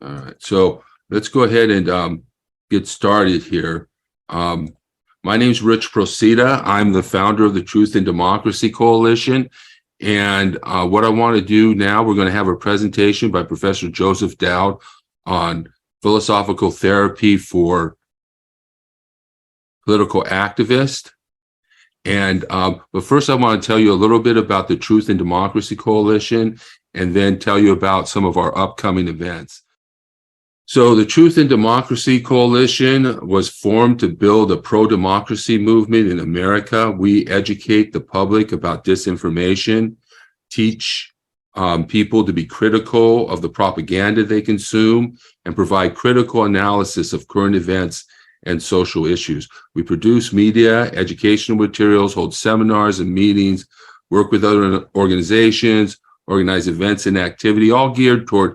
All right, so let's go ahead and get started here. My name is Rich Procida. I'm the founder of the Truth and Democracy Coalition. And what I want to do now, we're going to have a presentation by Professor Joseph Dowd on philosophical therapy for political activists. And but first, I want to tell you a little bit about the Truth and Democracy Coalition, and then tell you about some of our upcoming events. So the Truth and Democracy Coalition was formed to build a pro-democracy movement in America. We educate the public about disinformation, teach people to be critical of the propaganda they consume, and provide critical analysis of current events and social issues. We produce media, educational materials, hold seminars and meetings, work with other organizations, organize events and activity, all geared toward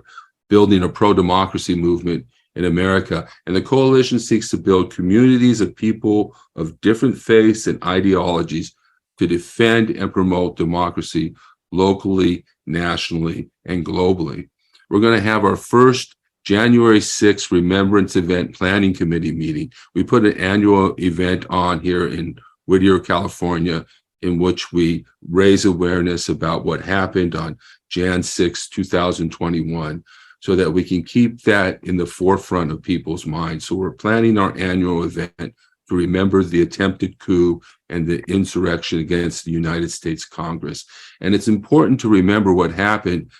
building a pro-democracy movement in America. And the coalition seeks to build communities of people of different faiths and ideologies to defend and promote democracy locally, nationally, and globally. We're going to have our first January 6th Remembrance Event Planning Committee meeting. We put an annual event on here in Whittier, California, in which we raise awareness about what happened on Jan 6, 2021. So that we can keep that in the forefront of people's minds. So we're planning our annual event to remember the attempted coup and the insurrection against the United States Congress. And it's important to remember what happened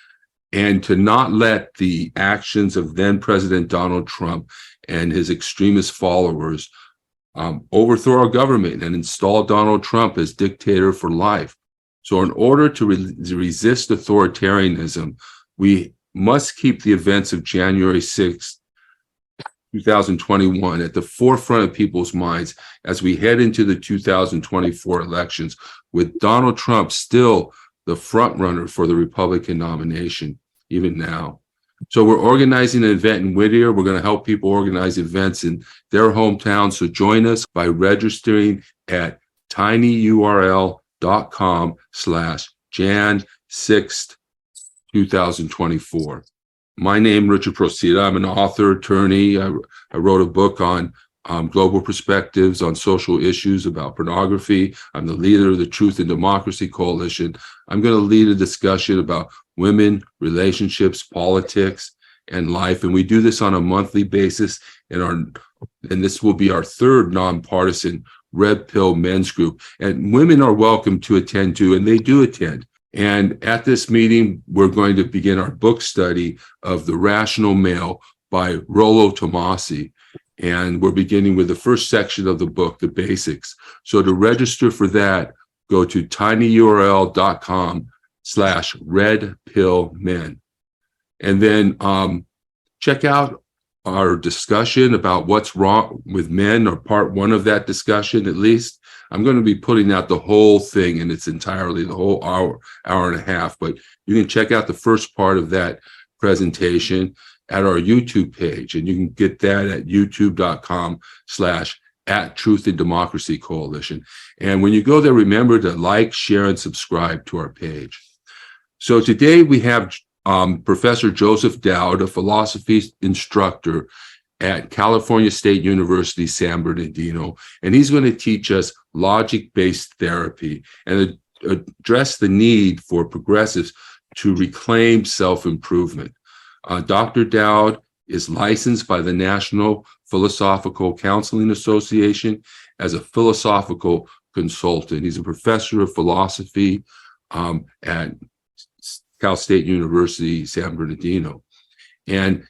and to not let the actions of then President Donald Trump and his extremist followers overthrow our government and install Donald Trump as dictator for life. So in order to resist authoritarianism, we must keep the events of January 6th, 2021 at the forefront of people's minds as we head into the 2024 elections, with Donald Trump still the front runner for the Republican nomination, even now. So we're organizing an event in Whittier. We're going to help people organize events in their hometown. So join us by registering at tinyurl.com/Jan6th 2024. My name, Richard Procida. I'm an author, attorney. I wrote a book on global perspectives on social issues about pornography. I'm the leader of the Truth and Democracy Coalition. I'm going to lead a discussion about women, relationships, politics, and life. And we do this on a monthly basis. And this will be our third nonpartisan Red Pill men's group. And women are welcome to attend too, and they do attend. And at this meeting, we're going to begin our book study of The Rational Male by Rollo Tomassi. And we're beginning with the first section of the book, the basics. So to register for that, go to tinyurl.com/redpillmen. And then check out our discussion about what's wrong with men, or part one of that discussion at least. I'm going to be putting out the whole thing in its entirety, the whole hour and a half, but you can check out the first part of that presentation at our YouTube page, and you can get that at youtube.com/@Truth and Democracy Coalition. And when you go there, remember to like, share, and subscribe to our page. So today we have Professor Joseph Dowd, a philosophy instructor at California State University, San Bernardino, and he's going to teach us logic-based therapy and address the need for progressives to reclaim self-improvement. Dr. Dowd is licensed by the National Philosophical Counseling Association as a philosophical consultant. He's a professor of philosophy at Cal State University, San Bernardino. And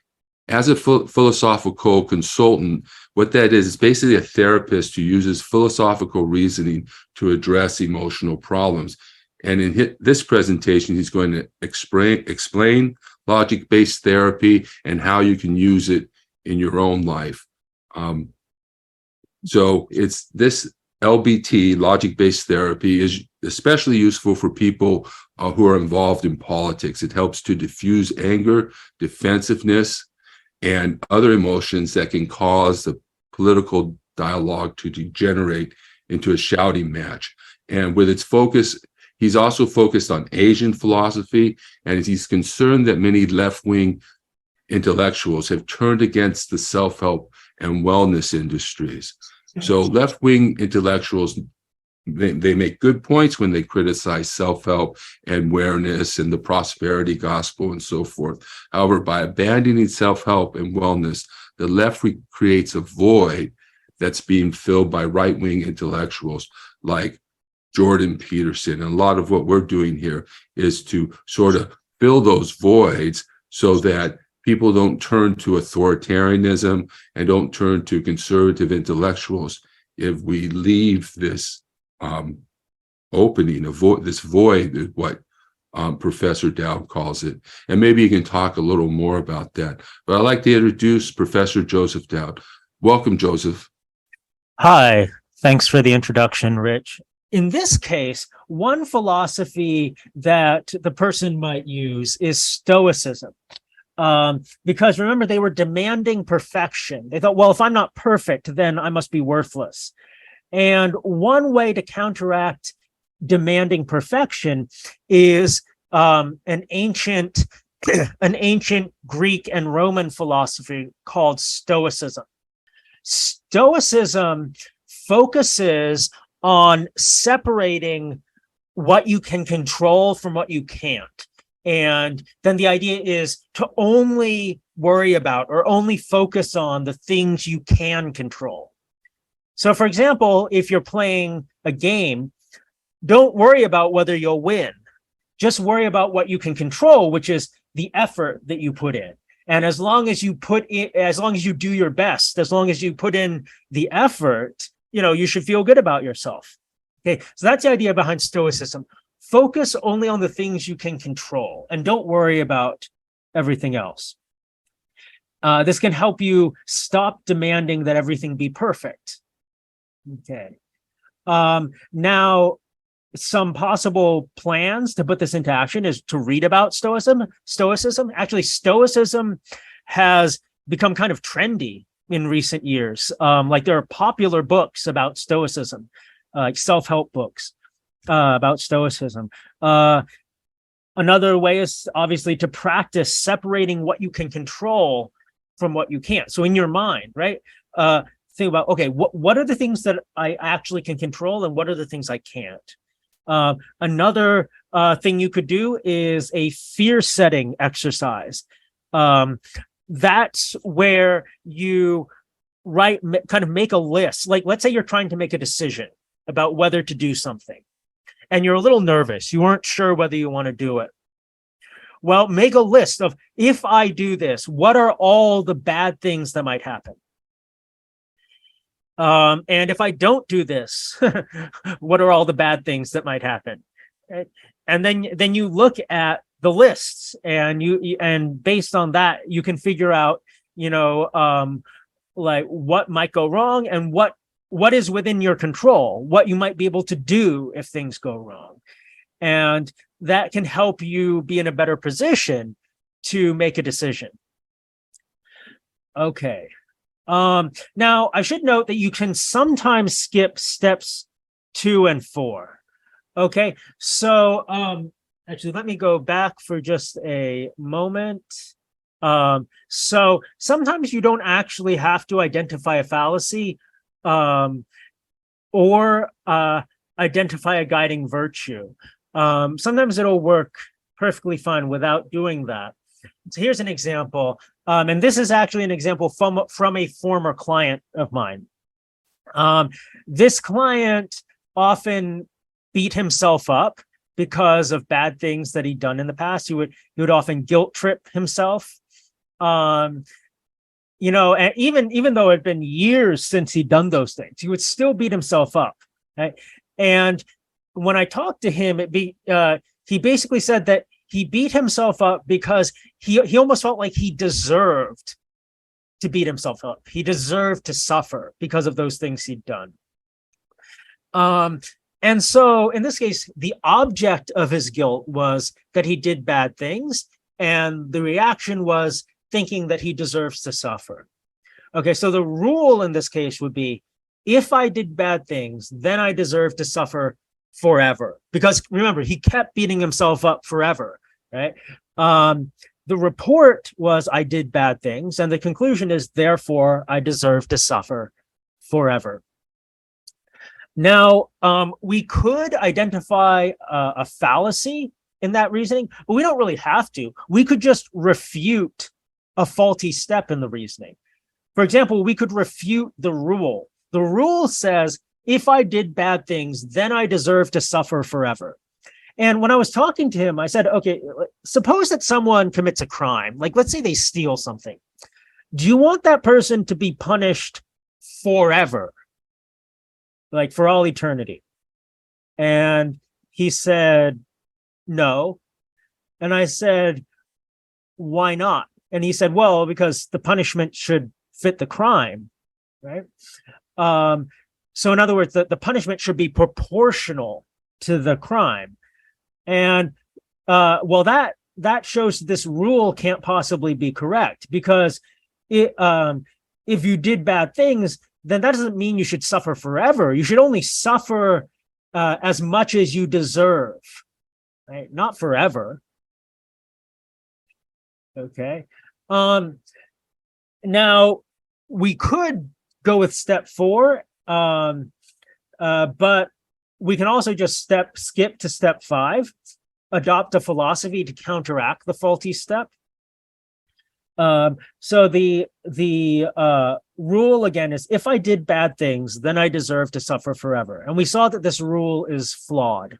as a philosophical consultant, what that is basically a therapist who uses philosophical reasoning to address emotional problems. And in this presentation, he's going to explain logic-based therapy and how you can use it in your own life. So it's this LBT, logic-based therapy, is especially useful for people who are involved in politics. It helps to diffuse anger, defensiveness, and other emotions that can cause the political dialogue to degenerate into a shouting match. And with its focus, he's also focused on Asian philosophy, and he's concerned that many left-wing intellectuals have turned against the self-help and wellness industries. So left-wing intellectuals, they make good points when they criticize self-help and awareness and the prosperity gospel and so forth. However, by abandoning self-help and wellness, the left creates a void that's being filled by right-wing intellectuals like Jordan Peterson. And a lot of what we're doing here is to sort of fill those voids so that people don't turn to authoritarianism and don't turn to conservative intellectuals if we leave this opening, this void, is what Professor Dowd calls it. And maybe you can talk a little more about that. But I'd like to introduce Professor Joseph Dowd. Welcome, Joseph. Hi, thanks for the introduction, Rich. In this case, one philosophy that the person might use is Stoicism. Because remember, they were demanding perfection. They thought, well, if I'm not perfect, then I must be worthless. And one way to counteract demanding perfection is an ancient Greek and Roman philosophy called Stoicism. Stoicism focuses on separating what you can control from what you can't. And then the idea is to only worry about or only focus on the things you can control. So, for example, if you're playing a game, don't worry about whether you'll win. Just worry about what you can control, which is the effort that you put in. And as long as you do your best, as long as you put in the effort, you should feel good about yourself. Okay, so that's the idea behind Stoicism. Focus only on the things you can control and don't worry about everything else. This can help you stop demanding that everything be perfect. Okay. Now, some possible plans to put this into action is to read about Stoicism. Actually, Stoicism has become kind of trendy in recent years. Like there are popular books about Stoicism, like self-help books about Stoicism. Another way is obviously to practice separating what you can control from what you can't. So in your mind, right? Think about, okay, what are the things that I actually can control and what are the things I can't? Another thing you could do is a fear setting exercise. That's where you kind of make a list. Like, let's say you're trying to make a decision about whether to do something and you're a little nervous. You weren't sure whether you want to do it. Well, make a list of, if I do this, what are all the bad things that might happen? And if I don't do this, what are all the bad things that might happen? And then you look at the lists and based on that, you can figure out, like what might go wrong and what is within your control, what you might be able to do if things go wrong. And that can help you be in a better position to make a decision. Okay. Now, I should note that you can sometimes skip steps 2 and 4. Okay, so actually, let me go back for just a moment. So sometimes you don't actually have to identify a fallacy or identify a guiding virtue. Sometimes it'll work perfectly fine without doing that. So here's an example. And this is actually an example from a former client of mine. This client often beat himself up because of bad things that he'd done in the past. He would often guilt trip himself. And even though it had been years since he'd done those things, he would still beat himself up. Right? And when I talked to him, he basically said that he beat himself up because he almost felt like he deserved to beat himself up. He deserved to suffer because of those things he'd done. And so in this case, the object of his guilt was that he did bad things, and the reaction was thinking that he deserves to suffer. Okay, so the rule in this case would be, if I did bad things, then I deserve to suffer forever. Because remember, he kept beating himself up forever, right? the report was I did bad things, and the conclusion is therefore I deserve to suffer forever. Now, we could identify a fallacy in that reasoning, but we don't really have to. We could just refute a faulty step in the reasoning. For example, we could refute the rule. The rule says, if I did bad things, then I deserve to suffer forever. And when I was talking to him, I said, okay, suppose that someone commits a crime. Like, let's say they steal something. Do you want that person to be punished forever? Like for all eternity? And he said, no. And I said, why not? And he said, well, because the punishment should fit the crime, right? So in other words, the punishment should be proportional to the crime. And well, that shows this rule can't possibly be correct, because if you did bad things, then that doesn't mean you should suffer forever. You should only suffer as much as you deserve, right? Not forever. Okay. Now we could go with step 4, but we can also just skip to step 5, adopt a philosophy to counteract the faulty step. So the rule again is, if I did bad things, then I deserve to suffer forever. And we saw that this rule is flawed.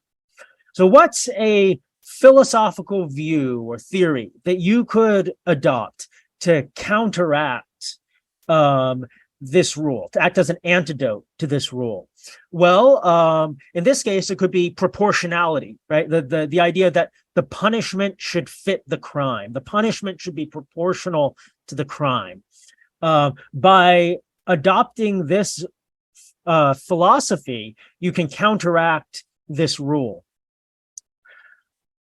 So what's a philosophical view or theory that you could adopt to counteract this rule, to act as an antidote to this rule? Well, in this case, it could be proportionality, right? The idea that the punishment should fit the crime. The punishment should be proportional to the crime. By adopting this philosophy, you can counteract this rule.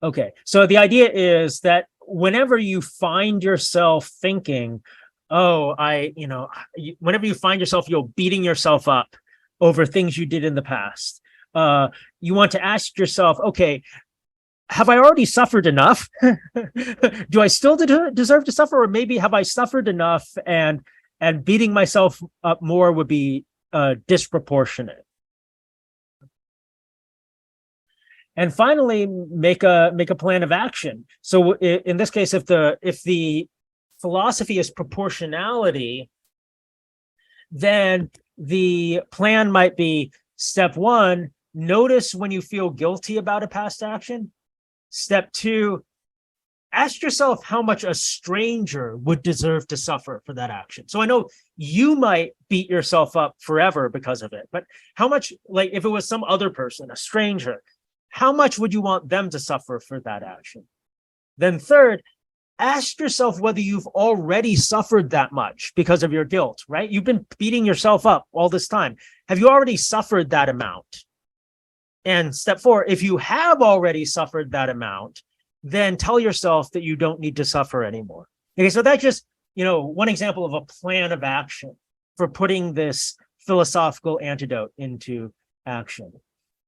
Okay, so the idea is that whenever you find yourself thinking, whenever you find yourself, beating yourself up over things you did in the past, you want to ask yourself, okay, have I already suffered enough? Do I still deserve to suffer? Or maybe have I suffered enough and beating myself up more would be disproportionate? And finally, make a plan of action. So in this case, if the philosophy is proportionality, then the plan might be, step 1, notice when you feel guilty about a past action. Step 2, ask yourself how much a stranger would deserve to suffer for that action. So I know you might beat yourself up forever because of it, but how much, like if it was some other person, a stranger, how much would you want them to suffer for that action? Then third, ask yourself whether you've already suffered that much because of your guilt, right? You've been beating yourself up all this time. Have you already suffered that amount? And step 4, if you have already suffered that amount, then tell yourself that you don't need to suffer anymore. Okay, so that's just, one example of a plan of action for putting this philosophical antidote into action.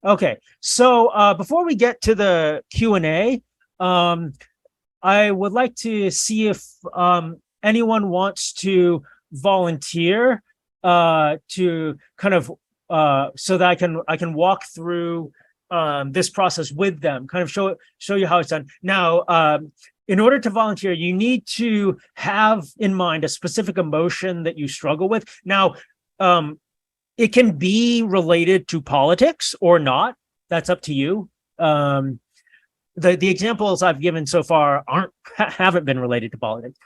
Okay, so before we get to the Q&A, I would like to see if anyone wants to volunteer to kind of so that I can walk through this process with them, kind of show you how it's done. Now, in order to volunteer, you need to have in mind a specific emotion that you struggle with. Now, it can be related to politics or not. That's up to you. The examples I've given so far haven't been related to politics.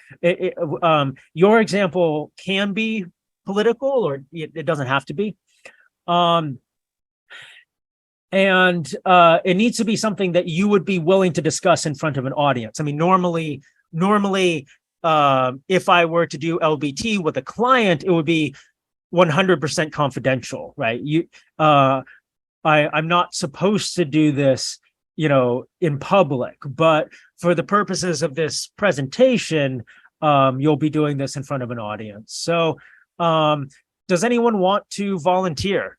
Your example can be political, or it doesn't have to be. And it needs to be something that you would be willing to discuss in front of an audience. I mean, normally, if I were to do LBT with a client, it would be 100% confidential, right? I'm not supposed to do this, in public, but for the purposes of this presentation, you'll be doing this in front of an audience. So, does anyone want to volunteer?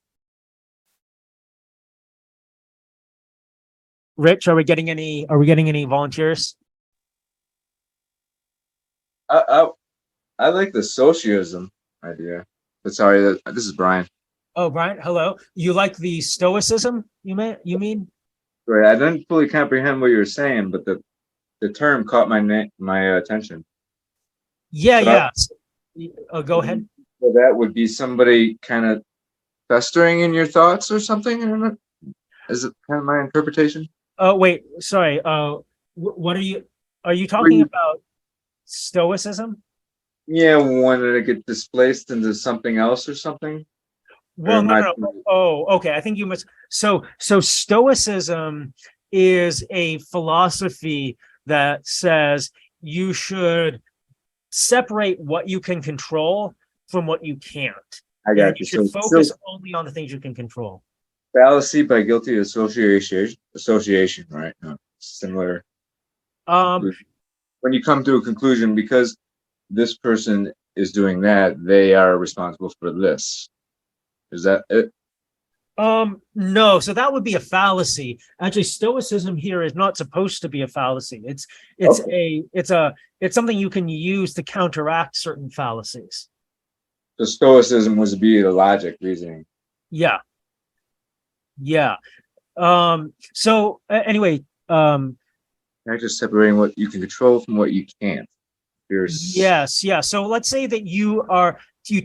Rich, are we getting any volunteers? I like the socialism idea. But sorry, this is Brian. Oh, Brian, hello. You like the Stoicism? You mean? Right, I didn't fully comprehend what you were saying, but the term caught my attention. Yeah, So, yeah. Go ahead. so that would be somebody kind of festering in your thoughts or something. I don't know. Is it kind of my interpretation? Oh, wait, sorry. What are you Where talking you- about Stoicism? Yeah, wanted to get displaced into something else or something. Or Well, am no, I? no, no. Oh, okay. I think you must. So Stoicism is a philosophy that says you should separate what you can control from what you can't, I and got you you. should So focus only on the things you can control. fallacy by guilty association. Association, right? Similar Um, conclusion. When you come to a conclusion, because this person is doing that, they are responsible for this. Is that it? no, so that would be a fallacy. Actually, Stoicism here is not supposed to be a fallacy. Okay. It's something you can use to counteract certain fallacies. So Stoicism was to be the logic reasoning. Yeah, yeah. Anyway, Not just separating what you can control from what you can't. yes, yeah. So let's say that you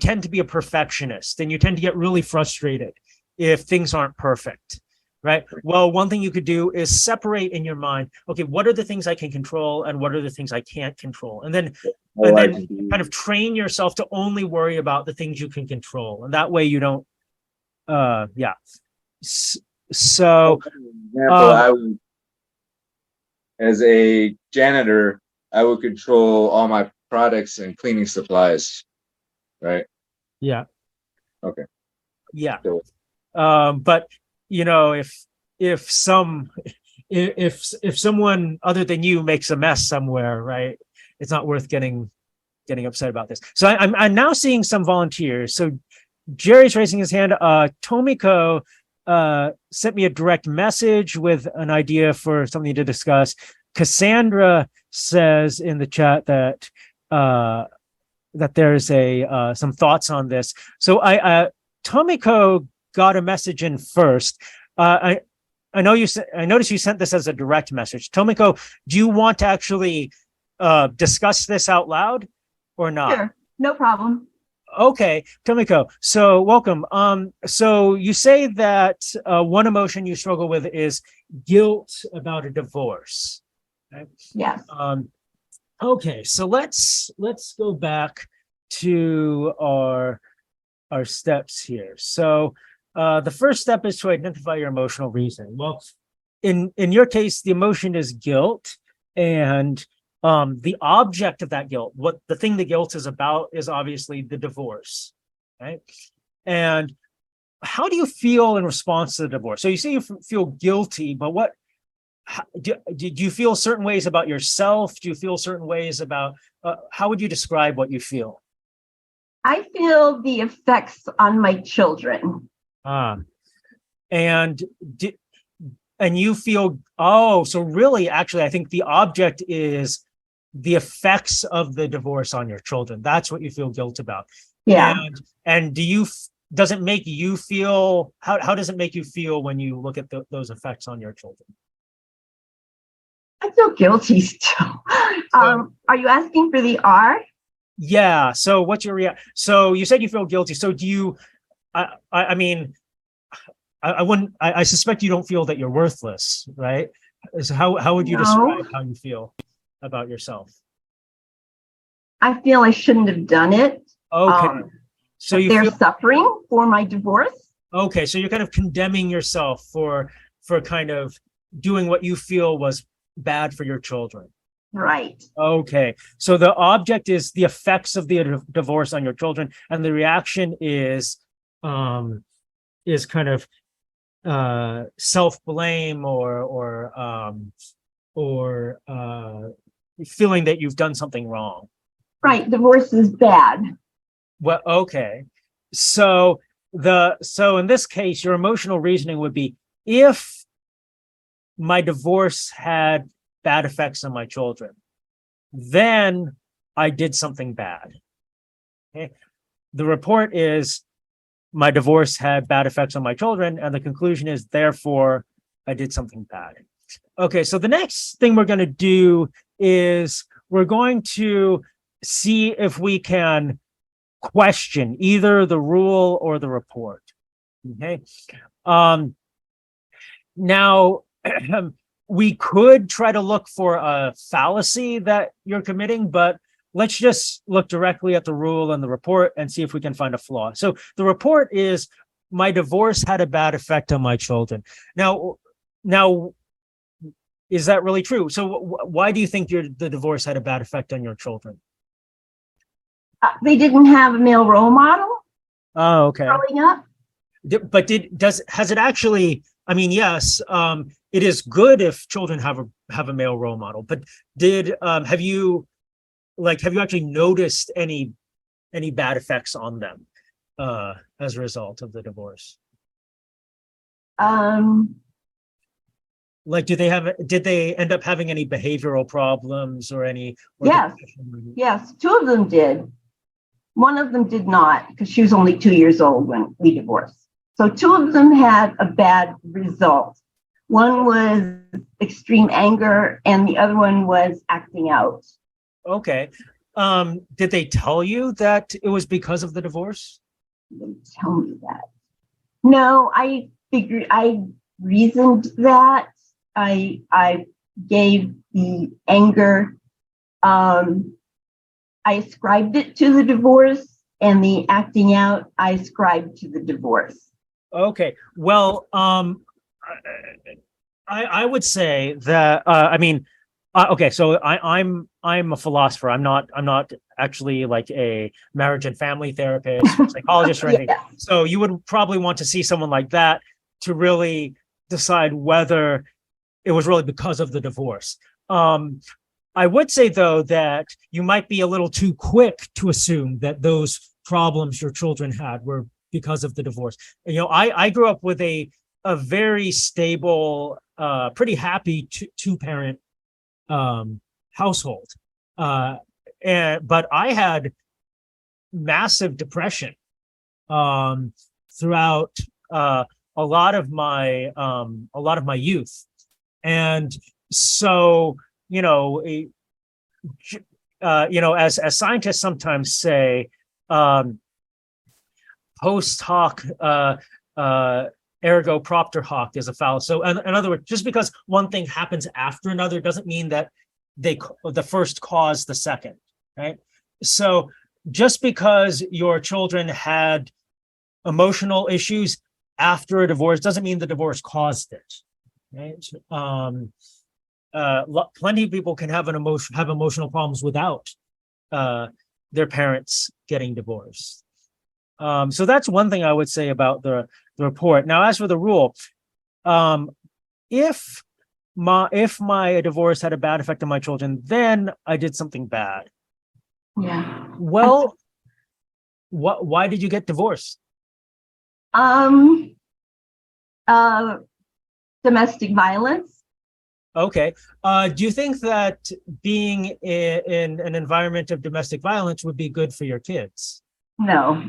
tend to be a perfectionist and you tend to get really frustrated if things aren't perfect, right? Well, one thing you could do is separate in your mind, okay, what are the things I can control and what are the things I can't control? And then kind of train yourself to only worry about the things you can control. And that way you don't yeah. So example, I would, as a janitor, I would control all my products and cleaning supplies, right? yeah. Okay. Yeah. So, But you know, if some if someone other than you makes a mess somewhere, right? It's not worth getting upset about this. So I'm now seeing some volunteers. So Jerry's raising his hand. Tomiko sent me a direct message with an idea for something to discuss. Cassandra says in the chat that that there's some thoughts on this. So Tomiko got a message in first. I noticed you sent this as a direct message. Tomiko, do you want to actually discuss this out loud or not? Sure, no problem. Okay, Tomiko. So welcome. So you say that one emotion you struggle with is guilt about a divorce. Right? Yes. Okay, so let's go back to our steps here. So the first step is to identify your emotional reason. Well, in your case, the emotion is guilt, and the object of that guilt, what the thing the guilt is about, is obviously the divorce, right? And how do you feel in response to the divorce? So you say you feel guilty, but do you feel certain ways about yourself? Do you feel certain ways about how would you describe what you feel? I feel the effects on my children. And you feel, oh, so really, actually, I think the object is the effects of the divorce on your children. That's what you feel guilt about. Yeah. And does it make you feel, how does it make you feel when you look at those effects on your children? I feel guilty still. Are you asking for the R? Yeah. So what's your reaction? So you said you feel guilty. So do you, I mean, I wouldn't, I suspect you don't feel that you're worthless, right? So how would you describe how you feel about yourself? I feel I shouldn't have done it. Okay. So they're suffering for my divorce. Okay. So you're kind of condemning yourself for kind of doing what you feel was bad for your children. Right. Okay. So the object is the effects of the divorce on your children, and the reaction is kind of self-blame or feeling that you've done something wrong. Right. Divorce is bad. Well, okay. So in this case, your emotional reasoning would be, if my divorce had bad effects on my children, then I did something bad. Okay. The report is my divorce had bad effects on my children, and the conclusion is therefore I did something bad. Okay, so the next thing we're going to do is we're going to see if we can question either the rule or the report. Okay. Now, we could try to look for a fallacy that you're committing, but let's just look directly at the rule and the report and see if we can find a flaw. So the report is my divorce had a bad effect on my children. Now, is that really true? So why do you think the divorce had a bad effect on your children? They didn't have a male role model Oh, okay. growing up. But has it actually? I mean, yes, it is good if children have a male role model. But have you actually noticed any bad effects on them as a result of the divorce? Like, did they end up having any behavioral problems or any? Yes. Yes, two of them did. One of them did not, because she was only 2 years old when we divorced. So two of them had a bad result. One was extreme anger, and the other one was acting out. Okay. Did they tell you that it was because of the divorce? They didn't tell me that. No, I reasoned that. I gave the anger, I ascribed it to the divorce, and the acting out, I ascribed to the divorce. Okay. Well, I would say that okay. So I'm a philosopher. I'm not actually like a marriage and family therapist or psychologist or anything. Yeah. So you would probably want to see someone like that to really decide whether it was really because of the divorce. I would say, though, that you might be a little too quick to assume that those problems your children had were because of the divorce. I grew up with a very stable, pretty happy two-parent household. But I had massive depression throughout a lot of my youth. And so, as scientists sometimes say, post hoc ergo propter hoc is a fallacy. So in other words, just because one thing happens after another doesn't mean that the first caused the second, right? So just because your children had emotional issues after a divorce doesn't mean the divorce caused it, right? Plenty of people can have emotional problems without their parents getting divorced. So that's one thing I would say about the report. Now, as for the rule, if my divorce had a bad effect on my children, then I did something bad. Yeah. Well, why did you get divorced? Domestic violence. Okay. Do you think that being in an environment of domestic violence would be good for your kids? No.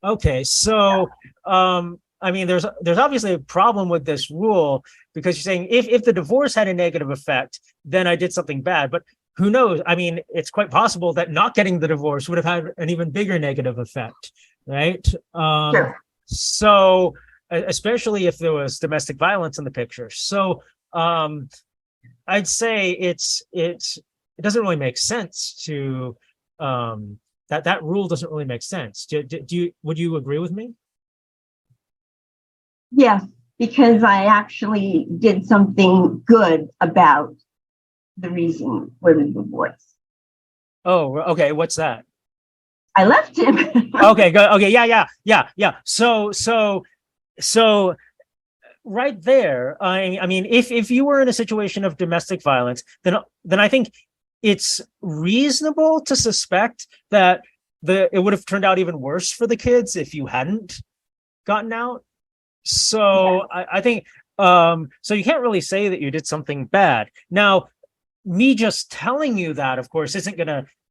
Okay, so there's obviously a problem with this rule because you're saying if the divorce had a negative effect, then I did something bad. But who knows? I mean, it's quite possible that not getting the divorce would have had an even bigger negative effect, right? Sure. So especially if there was domestic violence in the picture. So I'd say it doesn't really make sense to that rule doesn't really make sense. Would you agree with me? Yes, because I actually did something good about the reason for the divorce. Oh, okay. What's that? I left him. Okay, good. Okay, yeah. So right there, I mean, if you were in a situation of domestic violence, then I think it's reasonable to suspect that it would have turned out even worse for the kids if you hadn't gotten out. So yeah. I think so you can't really say that you did something bad. Now, me just telling you that, of course, isn't going to